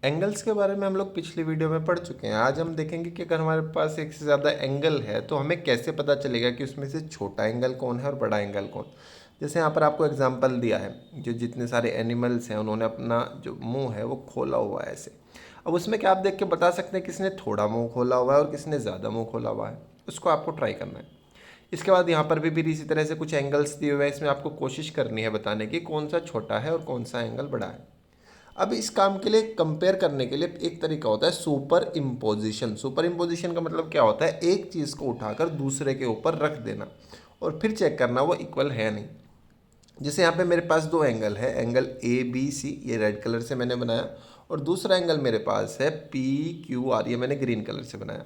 Angles के बारे में हम लोग पिछली वीडियो में पढ़ चुके हैं। आज हम देखेंगे कि अगर हमारे पास एक से ज़्यादा एंगल है तो हमें कैसे पता चलेगा कि उसमें से छोटा एंगल कौन है और बड़ा एंगल कौन। जैसे यहाँ पर आपको एग्जांपल दिया है, जो जितने सारे एनिमल्स हैं उन्होंने अपना जो मुंह है वो खोला हुआ है ऐसे। अब उसमें क्या आप देख के बता सकते हैं किसने थोड़ा मुँह खोला हुआ है और किसने ज़्यादा मुँह खोला हुआ है, उसको आपको ट्राई करना है। इसके बाद यहाँ पर भी फिर इसी तरह से कुछ एंगल्स दिए हुए हैं, इसमें आपको कोशिश करनी है बताने की कौन सा छोटा है और कौन सा एंगल बड़ा है। अब इस काम के लिए कंपेयर करने के लिए एक तरीका होता है सुपर इम्पोजिशन। सुपर इम्पोजिशन का मतलब क्या होता है, एक चीज़ को उठाकर दूसरे के ऊपर रख देना और फिर चेक करना वो इक्वल है नहीं। जैसे यहाँ पे मेरे पास दो एंगल है, एंगल ए बी सी ये रेड कलर से मैंने बनाया और दूसरा एंगल मेरे पास है पी क्यू आर ये मैंने ग्रीन कलर से बनाया।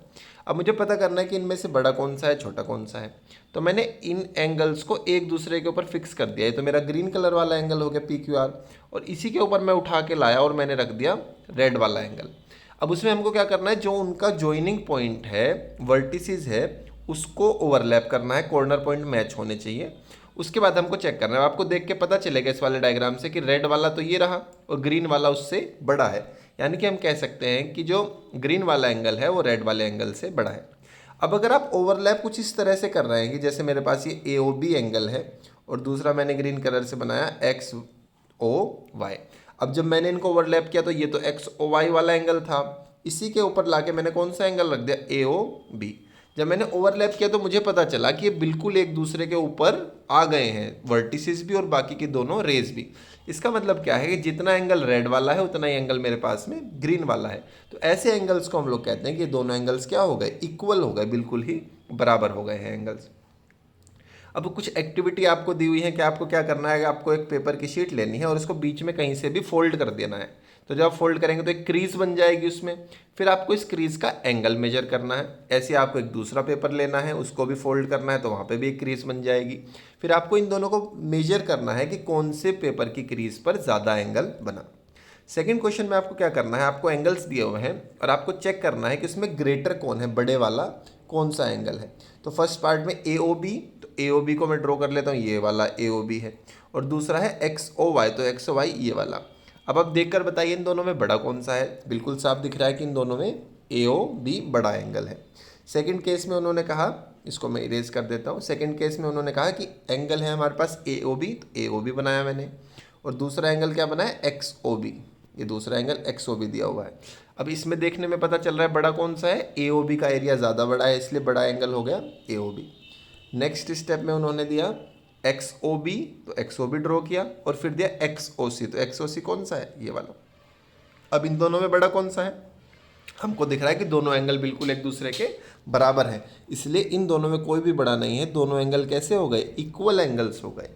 अब मुझे पता करना है कि इनमें से बड़ा कौन सा है छोटा कौन सा है, तो मैंने इन एंगल्स को एक दूसरे के ऊपर फिक्स कर दिया है। तो मेरा ग्रीन कलर वाला एंगल हो गया पी क्यू आर और इसी के ऊपर मैं उठा के लाया और मैंने रख दिया रेड वाला एंगल। अब उसमें हमको क्या करना है, जो उनका जॉइनिंग पॉइंट है, वर्टिसेस है, उसको ओवरलैप करना है, कॉर्नर पॉइंट मैच होने चाहिए। उसके बाद हमको चेक करना है, आपको देख के पता चलेगा इस वाले डायग्राम से कि रेड वाला तो ये रहा और ग्रीन वाला उससे बड़ा है। यानी कि हम कह सकते हैं कि जो ग्रीन वाला एंगल है वो रेड वाले एंगल से बड़ा है। अब अगर आप ओवरलैप कुछ इस तरह से कर रहे हैं कि जैसे मेरे पास ये ए ओ बी एंगल है और दूसरा मैंने ग्रीन कलर से बनाया एक्स ओ वाई। अब जब मैंने इनको ओवरलैप किया तो ये तो एक्स ओ वाई वाला एंगल था, इसी के ऊपर लाके मैंने कौन सा एंगल रख दिया, ए ओ बी। जब मैंने ओवरलैप किया तो मुझे पता चला कि ये बिल्कुल एक दूसरे के ऊपर आ गए हैं, वर्टिसेस भी और बाकी के दोनों रेज भी। इसका मतलब क्या है कि जितना एंगल रेड वाला है उतना ही एंगल मेरे पास में ग्रीन वाला है। तो ऐसे एंगल्स को हम लोग कहते हैं कि दोनों एंगल्स क्या हो गए, इक्वल हो गए, बिल्कुल ही बराबर हो गए हैं एंगल्स। अब कुछ एक्टिविटी आपको दी हुई है कि आपको क्या करना है, आपको एक पेपर की शीट लेनी है और इसको बीच में कहीं से भी फोल्ड कर देना है। तो जब आप फोल्ड करेंगे तो एक क्रीज बन जाएगी उसमें, फिर आपको इस क्रीज का एंगल मेजर करना है। ऐसे आपको एक दूसरा पेपर लेना है, उसको भी फोल्ड करना है तो वहाँ पे भी एक क्रीज बन जाएगी। फिर आपको इन दोनों को मेजर करना है कि कौन से पेपर की क्रीज पर ज़्यादा एंगल बना। सेकेंड क्वेश्चन में आपको क्या करना है, आपको एंगल्स दिए हुए हैं और आपको चेक करना है कि उसमें ग्रेटर कौन है, बड़े वाला कौन सा एंगल है। तो फर्स्ट पार्ट में ए ओ बी, तो ए ओ बी को मैं ड्रॉ कर लेता हूँ, ये वाला ए ओ बी है। और दूसरा है एक्स ओ वाई, तो एक्स ओ वाई ये वाला। अब आप देखकर बताइए इन दोनों में बड़ा कौन सा है। बिल्कुल साफ दिख रहा है कि इन दोनों में ए ओ बी बड़ा एंगल है। सेकेंड केस में उन्होंने कहा, इसको मैं इरेज कर देता हूँ। सेकेंड केस में उन्होंने कहा कि एंगल है हमारे पास ए ओ बी, तो ए ओ बी बनाया मैंने और दूसरा एंगल क्या बनाया, एक्स ओ बी। ये दूसरा एंगल एक्स ओ बी दिया हुआ है। अब इसमें देखने में पता चल रहा है बड़ा कौन सा है, ए ओ बी का एरिया ज़्यादा बड़ा है इसलिए बड़ा एंगल हो गया ए ओ बी। नेक्स्ट स्टेप में उन्होंने दिया एक्स ओ बी, तो एक्स ओ बी ड्रॉ किया और फिर दिया एक्स ओ सी, तो एक्स ओ सी कौन सा है, ये वाला। अब इन दोनों में बड़ा कौन सा है, हमको दिख रहा है कि दोनों एंगल बिल्कुल एक दूसरे के बराबर हैं, इसलिए इन दोनों में कोई भी बड़ा नहीं है। दोनों एंगल कैसे हो गए, इक्वल एंगल्स हो गए।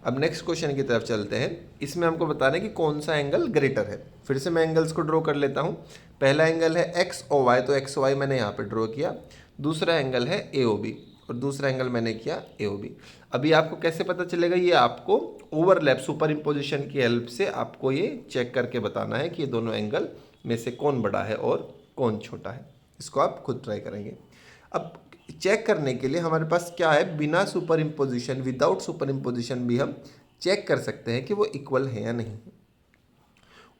अब नेक्स्ट क्वेश्चन की तरफ चलते हैं। इसमें हमको बताना है कि कौन सा एंगल ग्रेटर है। फिर से मैं एंगल्स को ड्रॉ कर लेता हूँ। पहला एंगल है एक्स ओ वाई, तो एक्स ओ वाई मैंने यहाँ पे ड्रॉ किया। दूसरा एंगल है ए ओ बी और दूसरा एंगल मैंने किया ए ओ बी। अभी आपको कैसे पता चलेगा, ये आपको ओवरलैप सुपर इम्पोजिशन की हेल्प से आपको ये चेक करके बताना है कि ये दोनों एंगल में से कौन बड़ा है और कौन छोटा है। इसको आप खुद ट्राई करेंगे। अब चेक करने के लिए हमारे पास क्या है, बिना super imposition, without super imposition भी हम चेक कर सकते हैं कि वो इक्वल है या नहीं।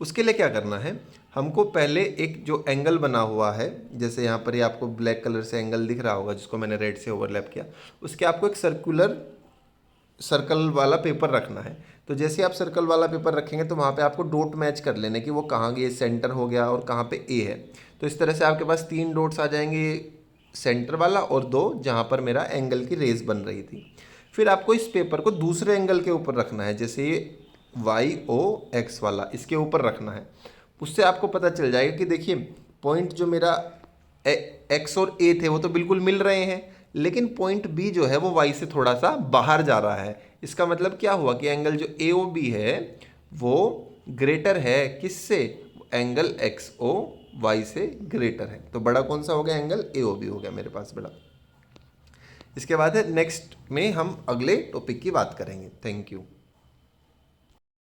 उसके लिए क्या करना है, हमको पहले एक जो एंगल बना हुआ है, जैसे यहाँ पर ये आपको ब्लैक कलर से एंगल दिख रहा होगा जिसको मैंने रेड से ओवरलैप किया, उसके आपको एक सर्कल वाला पेपर रखना है। तो जैसे आप सर्कल वाला पेपर रखेंगे तो वहाँ पे आपको डॉट मैच कर लेने कि वो कहाँ ये सेंटर हो गया और कहाँ पे ए है। तो इस तरह से आपके पास 3 डॉट्स आ जाएंगे, सेंटर वाला और 2 जहाँ पर मेरा एंगल की रेस बन रही थी। फिर आपको इस पेपर को दूसरे एंगल के ऊपर रखना है, जैसे ये वाई ओ एक्स वाला इसके ऊपर रखना है। उससे आपको पता चल जाएगा कि देखिए पॉइंट जो मेरा एक्स और ए थे वो तो बिल्कुल मिल रहे हैं, लेकिन पॉइंट बी जो है वो वाई से थोड़ा सा बाहर जा रहा है। इसका मतलब क्या हुआ कि एंगल जो ए ओ बी है वो ग्रेटर है किससे, एंगल एक्स ओ वाई से ग्रेटर है। तो बड़ा कौन सा हो गया, एंगल ए ओ बी हो गया मेरे पास बड़ा। इसके बाद है नेक्स्ट में हम अगले टॉपिक की बात करेंगे। Thank you.